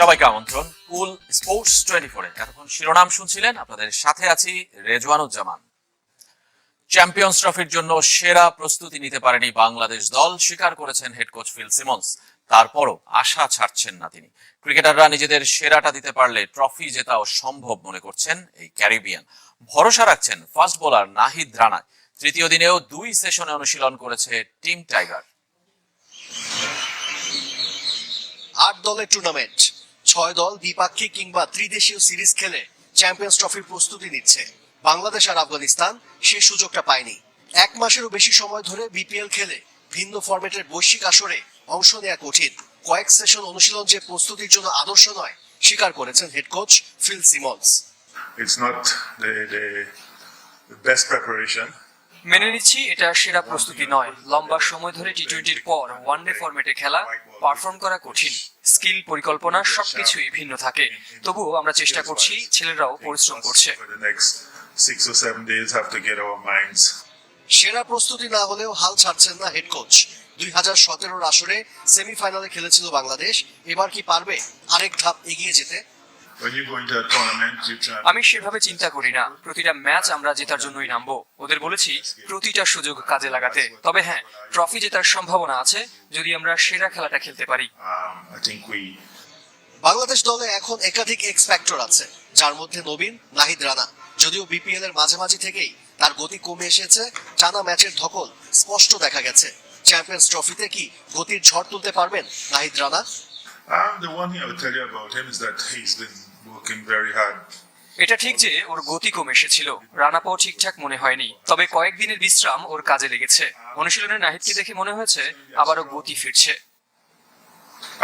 সবাইকে আমন্ত্রণ কুল স্পোর্টস 24 এ। এতক্ষণ শিরোনাম শুনছিলেন, আপনাদের সাথে আছি রেজওয়ানুজ্জামান। চ্যাম্পিয়ন্স ট্রফির জন্য সেরা প্রস্তুতি নিতে পারেনি বাংলাদেশ দল, স্বীকার করেছেন হেড কোচ ফিল সিমন্স। তারপরও আশা ছাড়ছেন না তিনি। ক্রিকেটাররা নিজেদের সেরাটা দিতে পারলে ট্রফি জেতাও সম্ভব মনে করছেন এই ক্যারিবিয়ান। ভরসা রাখছেন ফাস্ট বোলার নাহিদ রানায়। তৃতীয় দিনেও 2 সেশনে অনুশীলন করেছে টিম টাইগার। 8 দলের টুর্নামেন্ট, 6 দল দ্বিপাক্ষিক কিংবা ত্রিদেশীয় সিরিজ খেলে চ্যাম্পিয়ন্স ট্রফির প্রস্তুতি নিচ্ছে। বাংলাদেশ আর আফগানিস্তান সেই সুযোগটা পায়নি। 1 মাসেরও বেশি সময় ধরে বিপিএল খেলে ভিন্ন ফরম্যাটের বৈশ্বিক আসরে অংশ নেওয়া কঠিন। কয়েক সেশন অনুশীলন যে প্রস্তুতির জন্য আদর্শ নয়, স্বীকার করেছেন head coach Phil Simmons. It's not the best preparation. মেনে নিচ্ছি এটা সেরা প্রস্তুতি নয়। লম্বা সময় ধরে টি-20-র পর ওয়ানডে ফরম্যাটে খেলা, পারফর্ম করা কঠিন। স্কিল, পরিকল্পনা সবকিছুই ভিন্ন থাকে। তবুও আমরা চেষ্টা করছি, ছেলেরাও পরিশ্রম করছে। For the next 6 or 7 days have to get our minds. সেরা প্রস্তুতি না হলেও হাল ছাড়ছেন না হেড কোচ। 2017-র আসরে সেমিফাইনালে খেলেছিল বাংলাদেশ, এবার কি পারবে আরেক ধাপ এগিয়ে যেতে? When you go into a tournament, you try. আমি সেভাবে চিন্তা করি না। প্রতিটা ম্যাচ আমরা জেতার জন্যই নামবো। ওদের বলেছি প্রতিটা সুযোগ কাজে লাগাতে। তবে হ্যাঁ, ট্রফি জেতার সম্ভাবনা আছে যদি আমরা সেরা খেলাটা খেলতে পারি। I think we বাংলাদেশ দলে এখন একাধিক এক্স ফ্যাক্টর আছে, যার মধ্যে নবীন, নাহিদ রানা। যদিও বিপিএল এর মাঝামাঝি থেকেই তার গতি কমে এসেছে, টানা ম্যাচের ধকল স্পষ্ট দেখা গেছে। চ্যাম্পিয়ন্স ট্রফিতে কি গতির ঝড় তুলতে পারবেন Nahid Rana? the one thing I would tell you about him is that he's been working very hard. এটা ঠিক যে ওর গতি কমে এসেছিল, রানা পাও ঠিকঠাক মনে হয়নি। তবে কয়েকদিনের বিশ্রাম ওর কাজে লেগেছে। অনুশীলনে নাহিদকে দেখে মনে হয়েছে আবারও গতি ফিরছে।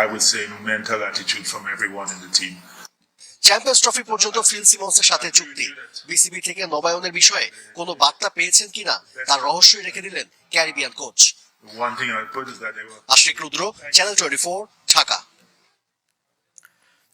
I would say mental attitude from everyone in the team. Champions trophy পর্যন্ত ফিল সিমন্সের সাথে চুক্তি। বিসিবি থেকে নবায়নের বিষয়ে কোনো বার্তা পেয়েছেন কিনা তার রহস্যই রেখে দিলেন Caribbean coach. The one thing I would put is that they were Ashik Rudra, channel 24, Dhaka.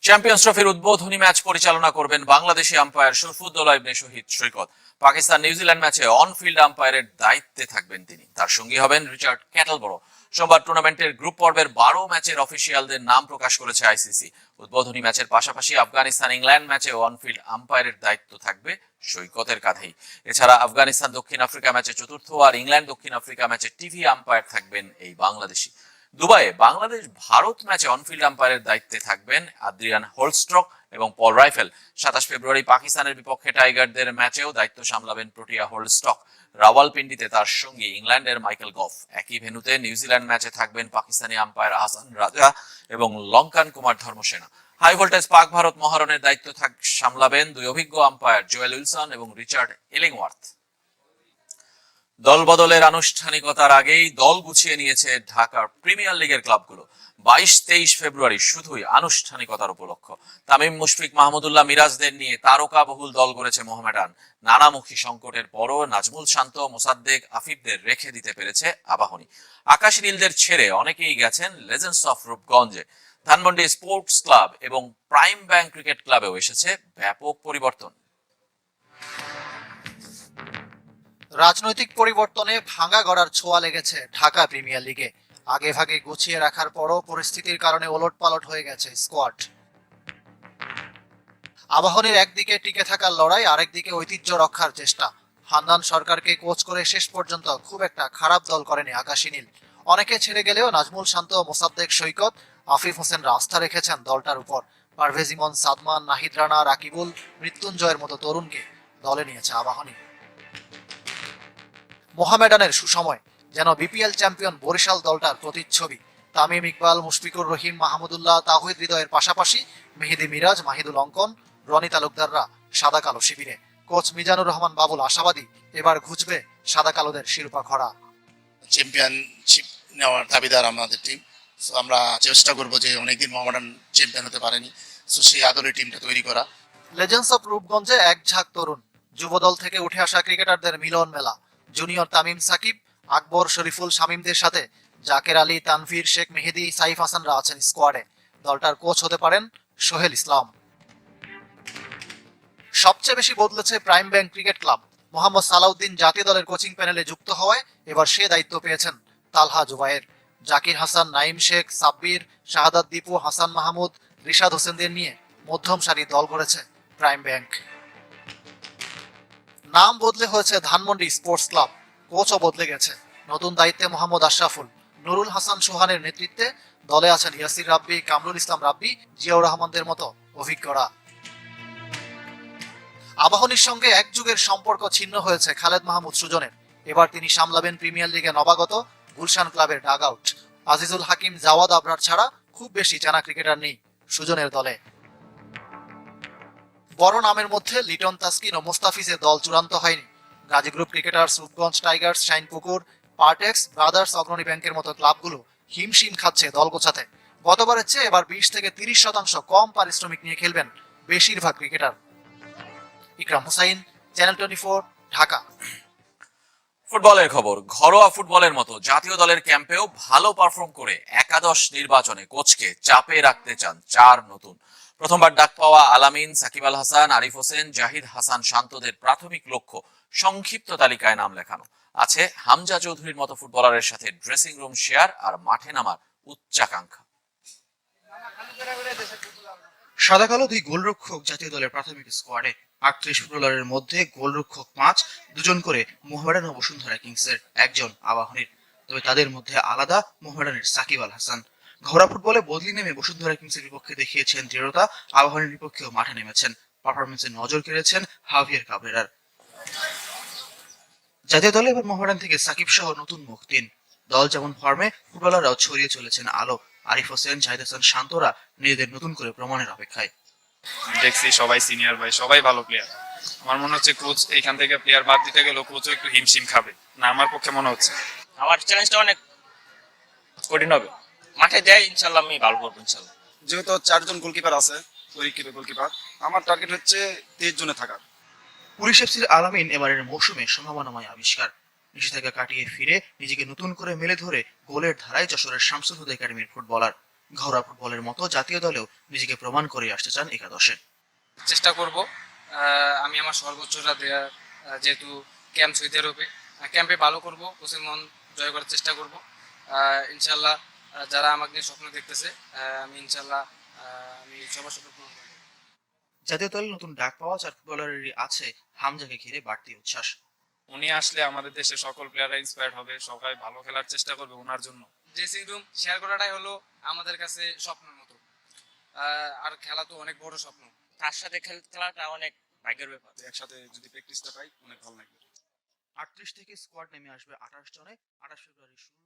Champions ট্রফির উদ্বোধনী ম্যাচ পরিচালনা করবেন বাংলাদেশি আম্পায়ার শরফুদ্দৌলা ইবনে শহীদ সৈকত। পাকিস্তান নিউজিল্যান্ড ম্যাচে অন ফিল্ড আম্পায়ারের দায়িত্বে থাকবেন তিনি। তার সঙ্গী হবেন রিচার্ড ক্যাটলবরো। সোমবার টুর্নামেন্টের গ্রুপ পর্বের 12 ম্যাচের অফিসিয়ালদের নাম প্রকাশ করেছে আইসিসি। উদ্বোধনী ম্যাচের পাশাপাশি আফগানিস্তান ইংল্যান্ড ম্যাচে অন ফিল্ড আম্পায়ারের দায়িত্ব থাকবে সৈকতের কাঁধেই। এছাড়া আফগানিস্তান দক্ষিণ আফ্রিকা ম্যাচে চতুর্থ আর ইংল্যান্ড দক্ষিণ আফ্রিকা ম্যাচে টিভি আম্পায়ার থাকবেন এই বাংলাদেশি। দুবাইয়ে বাংলাদেশ ভারত ম্যাচে অনফিল্ড আম্পায়ারের দায়িত্বে থাকবেন আদ্রিয়ান হোলস্ট্রক এবং পল রাইফেল। 27 ফেব্রুয়ারি পাকিস্তানের বিপক্ষে টাইগারদের ম্যাচেও দায়িত্ব সামলাবেন প্রোটিয়া হোলস্টক। রাওয়ালপিন্ডিতে তার সঙ্গী ইংল্যান্ডের মাইকেল গফ। একই ভেন্যুতে নিউজিল্যান্ড ম্যাচে থাকবেন পাকিস্তানি আম্পায়ার আহসান রাজা এবং লঙ্কান কুমার ধর্মসেনা। হাই ভোল্টেজ পাক ভারত মহারণের দায়িত্ব সামলাবেন 2 অভিজ্ঞ আম্পায়ার জোয়েল উইলসন এবং রিচার্ড এলিংওয়ার্থ। দল বদলের আনুষ্ঠানিকতার আগেই দল গুছিয়ে নিয়েছে ঢাকার প্রিমিয়ার লিগের ক্লাবগুলো। 22-23 ফেব্রুয়ারি শুধুই আনুষ্ঠানিকতার উপলক্ষ। তামিম, মুশফিক, মাহমুদুল্লাহ, মিরাজদের নিয়ে তারকা বহুল দল গড়েছে মোহামেডান। নানামুখী সংকটের পরও নাজমুল শান্ত, মোসাদ্দেক, আফিফদের রেখে দিতে পেরেছে আবাহনী। আকাশ নীলদের ছেড়ে অনেকেই গেছেন লেজেন্ডস অফ রূপগঞ্জে। ধানমন্ডি স্পোর্টস ক্লাব এবং প্রাইম ব্যাংক ক্রিকেট ক্লাবেও এসেছে ব্যাপক পরিবর্তন। রাজনৈতিক পরিবর্তনে ভাঙা গড়ার ছোঁয়া লেগেছে ঢাকা প্রিমিয়ার লিগে। আগে ভাগে গুছিয়ে রাখার পরও পরিস্থিতির কারণে ওলটপালট হয়ে গেছে স্কোয়াড। আবাহনীর একদিকে টিকে থাকার লড়াই, আরেকদিকে ঐতিহ্য রক্ষার চেষ্টা। হান্নান সরকারকে কোচ করে শেষ পর্যন্ত খুব একটা খারাপ দল করেনি আকাশী নীল। অনেকে ছেড়ে গেলেও নাজমুল শান্ত, মোসাদ্দেক, সৈকত, আফিফ হোসেনরা আস্থা রেখেছেন দলটার উপর। পারভেজ ইমন, সাদমান, নাহিদ রানা, রাকিবুল, মৃত্যুঞ্জয়ের মতো তরুণকে দলে নিয়েছে আবাহনী। মোহামেডানের সুসময়, যেন বিপিএল চ্যাম্পিয়ন বরিশাল দলটার প্রতিচ্ছবি। তামিম ইকবাল, মুশফিকুর রহিম, মাহমুদুল্লাহ, তাওহিদ হৃদয়ের পাশাপাশি মেহেদি মিরাজ, মাহিদুল অঙ্কন, রনি তালুকদাররা সাদা কালো শিবিরে। কোচ মিজানুর রহমান বাবুল আশাবাদী এবার ঘুচবে সাদা কালোদের শিরোপা খরা। চ্যাম্পিয়নশিপ নেওয়ার দাবিদার আমাদের টিম। আমরা চেষ্টা করবো যে অনেকদিন মোহামেডান চ্যাম্পিয়ন হতে পারেনি, সেই আদরে টিমটা তৈরি করা। লেজেন্ডস অফ রূপগঞ্জে এক ঝাঁক তরুণ যুবদল থেকে উঠে আসা ক্রিকেটারদের মিলন মেলা। জুনিয়র তামিম, সাকিব, আকবর, শরীফুল, শামীমদের সাথে জাকের আলী, তানভীর, শেখ মেহেদি, সাইফ হাসানরা আছেন স্কোয়াডে। দলটার কোচ হতে পারেন সোহেল ইসলাম। সবচেয়ে বেশি বদলেছে Prime bank Cricket Club. Mohammad Salauddin জাতীয় দলের কোচিং প্যানেলে যুক্ত হওয়ায় এবার সে দায়িত্ব পেয়েছেন তালহা জুবায়ের। জাকির হাসান, নাইম শেখ, সাব্বির, শাহাদাত দীপু, হাসান মাহমুদ, রিশাদ হোসেনদের নিয়ে মধ্যম সারি দল গড়েছে প্রাইম ব্যাংক। নাম বদলে হয়েছে ধানমন্ডি স্পোর্টস ক্লাব, কোচও বদলে গেছে। নতুন দায়িত্বে মোহাম্মদ আশরাফুল, নুরুল হাসান সোহানের নেতৃত্বে দলে আছেন ইয়াসির রাব্বি, কামরুল ইসলাম রাব্বি, জিয়াউর রহমানদের মতো অভিজ্ঞরা। আবাহনীর সঙ্গে এক যুগের সম্পর্ক ছিন্ন হয়েছে খালেদ মাহমুদ সুজনের। এবার তিনি সামলাবেন প্রিমিয়ার লিগে নবাগত গুলশান ক্লাবের ডাগ আউট। আজিজুল হাকিম, জাওয়াদ আবরার ছাড়া খুব বেশি জানা ক্রিকেটার নেই সুজনের দলে। বড় নামের মধ্যে লিটন তাসকিন ও মোস্তাফিজের দল চূড়ান্ত হয়নি। Gazi group cricketers, Rupganj Tigers, Shinepukur, Partex, brothers, অগ্রণী ব্যাংকের মতো ক্লাবগুলো হিমশিম খাচ্ছে দল গোছাতে। গতবারের চেয়ে এবার 20 থেকে 30% কম পারিশ্রমিক নিয়ে খেলবেন বেশিরভাগ ক্রিকেটার। ইকরাম হুসাইন, চ্যানেল 24, ঢাকা। ফুটবলের খবর, ঘরোয়া ফুটবলের মতো জাতীয় দলের ক্যাম্পেও ভালো পারফর্ম করে একাদশ নির্বাচনে কোচকে চাপে রাখতে চান 4 নতুন। প্রথমবার ডাক পাওয়া আলামিন, সাকিব আল হাসান, আরিফ হোসেন, জাহিদ হাসান শান্তদের প্রাথমিক লক্ষ্য সংক্ষিপ্ত তালিকায় নাম লেখানো। আছে হামজা চৌধুরীর মতো ফুটবলারের সাথে ড্রেসিং রুম শেয়ার আর মাঠে নামার উচ্চাকাঙ্ক্ষা। সাদা কালো 2 গোলরক্ষক জাতীয় দলের প্রাথমিক স্কোয়াডে। 38 ফুটবলারের মধ্যে গোলরক্ষক 5, 2জন করে মোহামেডান ও বসুন্ধরা কিংসের, 1জন আবাহনীর। তবে তাদের মধ্যে আলাদা মোহামেডানের সাকিব আল হাসান। ঘরোয়া ফুটবলে বদলি নেমে বসুন্ধরা কিংসের বিপক্ষে দেখিয়েছেন দৃঢ়তা, আবাহনীর বিপক্ষেও মাঠে নেমেছেন। পারফরমেন্সে নজর কেড়েছেন হাভিয়ার কাবরেরার। জাতীয় দলে এবার মোহামেডান থেকে সাকিব সহ নতুন মুখ 3। দল যেমন ফর্মে, ফুটবলাররাও ছড়িয়ে চলেছেন আলো। আরিফ হোসেন, জাহিদ হাসান শান্তরা নিজেদের নতুন করে প্রমাণের অপেক্ষায়। দেখছি সবাই সিনিয়র ভাই, সবাই ভালো প্লেয়ার। আমার মনে হচ্ছে কোচ এইখান থেকে প্লেয়ার বাদ দিতে গেলেও কোচও একটু হিমশিম খাবে না, আমার পক্ষে মনে হচ্ছে। আমার চ্যালেঞ্জটা অনেক কঠিন হবে। মাঠে দেয় ইনশাল্লাহ আমি ভালো করবো ইনশাল্লাহ। যেহেতু 4 জন গোলকিপার আছে, পরীক্ষিত গোলকিপার, আমার টার্গেট হচ্ছে 23 জনে থাকার। পুলিশ এফসির আলামিন এবারের মৌসুমে সম্ভাবনাময় আবিষ্কার। নিষেধাজ্ঞা কাটিয়ে ফিরে নিজেকে নতুন করে মেলে ধরে গোলের ধারায় যশোরের শামসুল হুদা একাডেমির ফুটবলার। ঘরোয়া ফুটবলের মতো জাতীয় দলেও নিজেকে প্রমাণ করে আসতে চান একাদশে। চেষ্টা করব আমি আমার সর্বোচ্চটা দেওয়ার, যেহেতু ক্যাম্প সৌদি আরবে, ক্যাম্পে ভালো করব, কোচের মন জয় করার চেষ্টা করব ইনশাল্লাহ। যারা আমাকে নিয়ে স্বপ্ন দেখতেছে, আমি ইনশাল্লাহ আমি সবার স্বপ্ন পূরণ করব। জাতীয় দলে নতুন ডাক পাওয়া 4 ফুটবলারেরই আছে হামজাকে ঘিরে বাড়তি উচ্ছ্বাস। উনি আসলে আমাদের দেশে সকল প্লেয়াররা ইন্সপায়ার্ড হবে, সবাই ভালো খেলার চেষ্টা করবে ওনার জন্য। ড্রেসিং রুম শেয়ার করাটাই হলো আমাদের কাছে স্বপ্নের মতো, আর খেলা তো অনেক বড় স্বপ্ন। তার সাথে খেলাটা অনেক ভাগ্যের ব্যাপার। একসাথে যদি প্র্যাকটিসটা পাই অনেক ভালো লাগবে। 38 থেকে স্কোয়াড নেমে আসবে 28 জনে। 28 ফেব্রুয়ারি শুরু